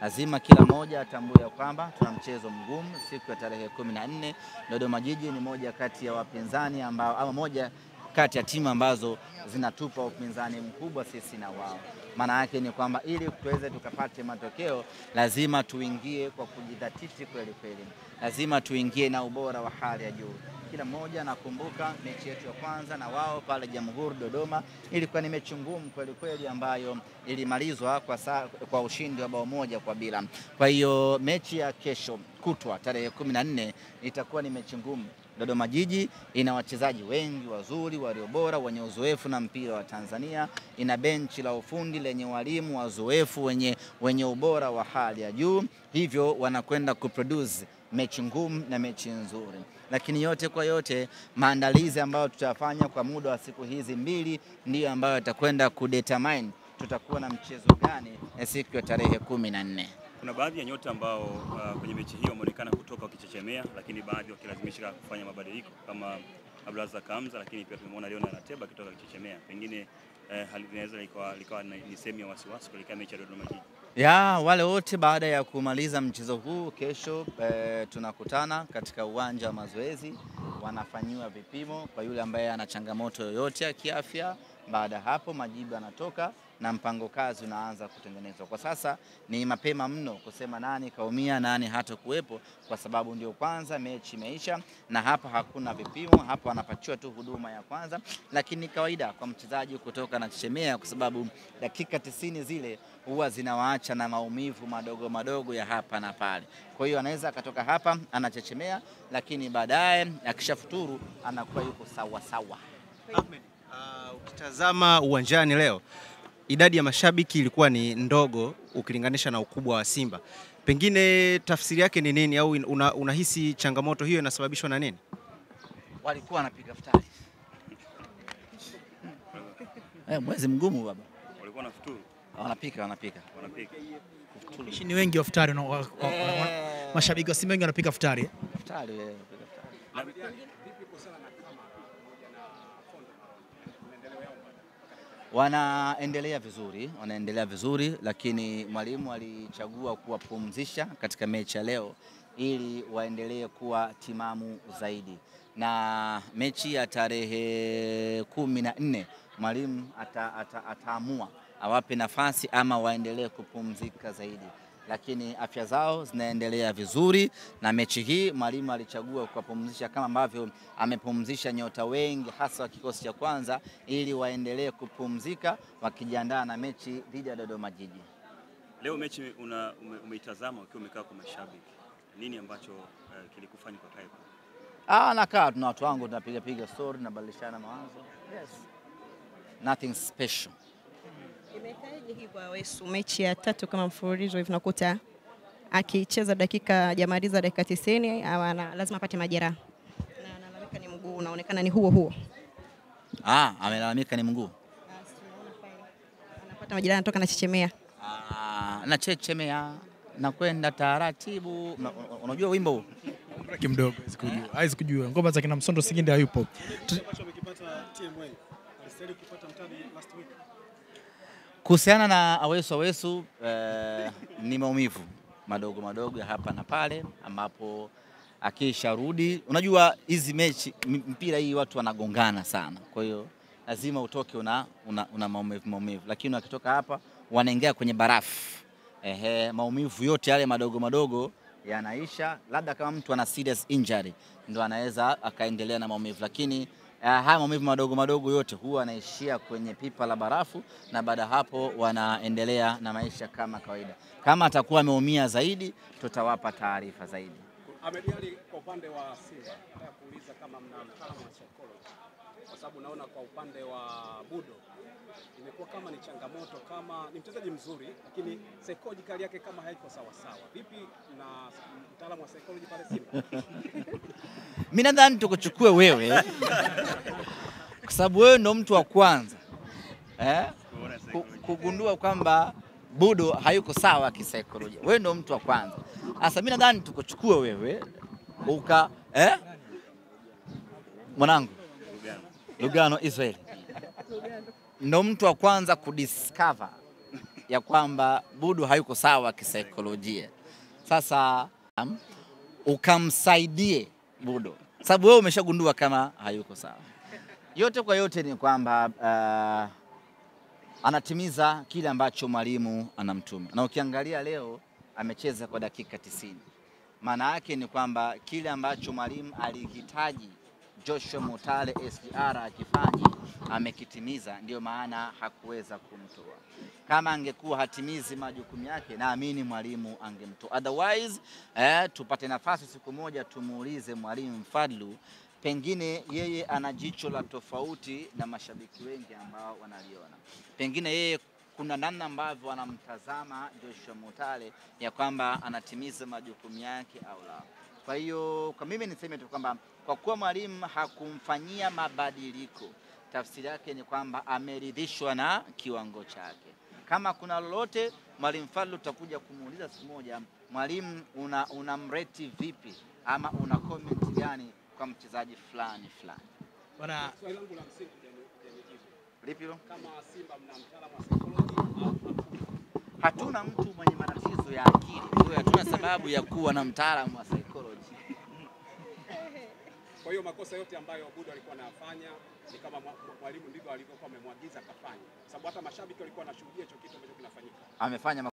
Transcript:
Lazima kila mmoja atambue kwamba tuna mchezo mgumu siku ya tarehe 14. Dodoma Jiji ni moja kati ya wapinzani ambao, ama moja kati ya timu ambazo zinatupa upinzani mkubwa sisi na wao. Maana yake ni kwamba ili tuweze tukapate matokeo lazima tuingie kwa kujidhatiti kweli kweli. Lazima tuingie na ubora wa hali ya juu. Kila mmoja nakumbuka mechi yetu ya kwanza na wao pale Jamhuri Dodoma, ilikuwa ni mechi ngumu kweli kweli ambayo ilimalizwa kwa ushindi wa bao 1-0. Kwa hiyo mechi ya kesho kutwa tarehe 14 itakuwa ni mechi ngumu. Dodoma Jiji ina wachezaji wengi wazuri, walio bora, wenye uzoefu na mpira wa Tanzania. Ina benchi la ufundi lenye walimu wazoefu wenye ubora wa hali ya juu. Hivyo wanakwenda kuproduce mechi ngumu na mechi nzuri. Lakini yote kwa yote, maandalizi ambayo tutafanya kwa muda wa siku hizi mbili ndiyo ambayo yatakwenda kudetermine tutakuwa na mchezo gani siku ya tarehe 14. Kuna baadhi ya nyota ambao kwenye mechi hiyo wameonekana kutoka wakichechemea, lakini baadhi wakilazimishika kufanya mabadiliko kama Abdulrazak Hamza, lakini pia tumemwona Leonard Ateba kutoka akichechemea. Pengine hali inaweza ikawa ni sehemu ya wasiwasi kuelekea mechi ya Dodoma Jiji. Ya wale wote baada ya kumaliza mchezo huu kesho tunakutana katika uwanja wa mazoezi, wanafanyiwa vipimo kwa yule ambaye ana changamoto yoyote ya kiafya. Baada hapo majibu yanatoka na mpango kazi unaanza kutengenezwa. Kwa sasa ni mapema mno kusema nani kaumia nani hata kuwepo, kwa sababu ndio kwanza mechi imeisha na hapa hakuna vipimo, hapa wanapatiwa tu huduma ya kwanza. Lakini kawaida kwa mchezaji kutoka na chechemea, kwa sababu dakika 90 zile huwa zinawaacha na maumivu madogo madogo ya hapa na pale. Kwa hiyo anaweza akatoka hapa anachechemea, lakini baadaye akishafuturu anakuwa yuko sawa sawa. Ahmed, ukitazama uwanjani leo idadi ya mashabiki ilikuwa ni ndogo ukilinganisha na ukubwa wa Simba. Pengine tafsiri yake ni nini, au unahisi changamoto hiyo inasababishwa na nini? Walikuwa wanapiga futari. Mwezi mgumu baba. Walikuwa wanafuturu. Wanapika. Shi ni wengi wa futari, mashabiki wa Simba wengi wanapiga futari. Futari. Wanaendelea vizuri, lakini mwalimu alichagua kuwapumzisha katika mechi ya leo ili waendelee kuwa timamu zaidi. Na mechi ya tarehe 14 mwalimu ataamua awape nafasi ama waendelee kupumzika zaidi. Lakini afya zao zinaendelea vizuri, na mechi hii mwalimu alichagua kuwapumzisha kama ambavyo amepumzisha nyota wengi hasa wa kikosi cha kwanza, ili waendelee kupumzika wakijiandaa na mechi dhidi ya Dodoma Jiji. Leo mechi umeitazama ukiwa umekaa kwa mashabiki. Nini ambacho kilikufanya kwa kaipo? Nakaa tuna watu wangu, tunapiga story na badilishana mawazo. Yes. Nothing special. Imekaje hii kwa Awesu, mechi ya 3 kama mfululizo hivi nakuta akicheza jamaliza dakika 90 lazima apate majeraha. Na analalamika ni mguu, unaonekana ni huo. Amelalamika ni mguu. Anapata majeraha, anatoka na chechemea. Na chechemea na kwenda taratibu. Unajua wimbo huu? Raki mdogo haizi kujua. Ngoma za kina Msondo Siginde hayupo. Kuhusiana na Awesu ni maumivu madogo ya hapa na pale, ambapo akisharudi, unajua hizi mechi mpira hii watu wanagongana sana, kwa hiyo lazima utoke una maumivu, lakini akitoka hapa wanaingia kwenye barafu. Maumivu yote yale madogo yanaisha, labda kama mtu ana serious injury ndo anaweza akaendelea na maumivu, lakini haya maumivu madogo yote huwa yanaishia kwenye pipa la barafu, na baada hapo wanaendelea na maisha kama kawaida. Kama atakuwa ameumia zaidi tutawapa taarifa zaidi. Ahmed, kwa upande wa Simba nataka kuuliza kama mna mtaalamu wa psychology, kwa sababu naona kwa upande wa Budo imekuwa kama ni changamoto, kama ni mchezaji mzuri lakini psychological yake kama haiko sawa. Vipi na mtaalamu wa psychology pale Simba? Mimi nadhani tukuchukue wewe kwa sababu wewe ndo mtu wa kwanza kugundua kwamba Budo hayuko sawa kisaikolojia. Wewe ndo mtu wa kwanza. Sasa mimi nadhani tukuchukue wewe mwanangu Lugano Israel ndo mtu wa kwanza kudiscover ya kwamba Budo hayuko sawa kisaikolojia. Sasa ukamsaidie Budo, sababu wewe umeshagundua kama hayuko sawa. Yote kwa yote ni kwamba anatimiza kile ambacho mwalimu anamtuma, na ukiangalia leo amecheza kwa dakika 90. Maana yake ni kwamba kile ambacho mwalimu alihitaji Joshua Mutale SGR akifanya amekitimiza, ndio maana hakuweza kumtoa. Kama angekuwa hatimizi majukumu yake, naamini mwalimu angemtoa. Otherwise tupate nafasi siku moja tumuulize mwalimu Fadlu, pengine yeye ana jicho la tofauti na mashabiki wengi ambao wanaliona. Pengine yeye kuna namna ambavyo anamtazama Joshua Mutale ya kwamba anatimiza majukumu yake au la. Kwa hiyo kwa mimi niseme tu kwamba kwa kuwa mwalimu hakumfanyia mabadiliko, tafsiri yake ni kwamba ameridhishwa na kiwango chake. Kama kuna lolote mwalimu Fadlu tutakuja kumuuliza siku moja, mwalimu unamrate vipi ama una comment gani kwa mchezaji fulani. Bwana, swali langu la msingi hujanijibu. Lipi hilo? Kama Simba mna mtaalamu wa psychology? Hatuna mtu mwenye matatizo ya akili. Kwa hiyo hatuna sababu ya kuwa na mtaalamu wa psychology. Kwa hiyo makosa yote ambayo Budo alikuwa anafanya ni kama mwalimu ndivyo alivyokuwa amemwagiza kafanya. Sababu hata mashabiki walikuwa wanashuhudia hicho kitu ambacho kinafanyika. Amefanya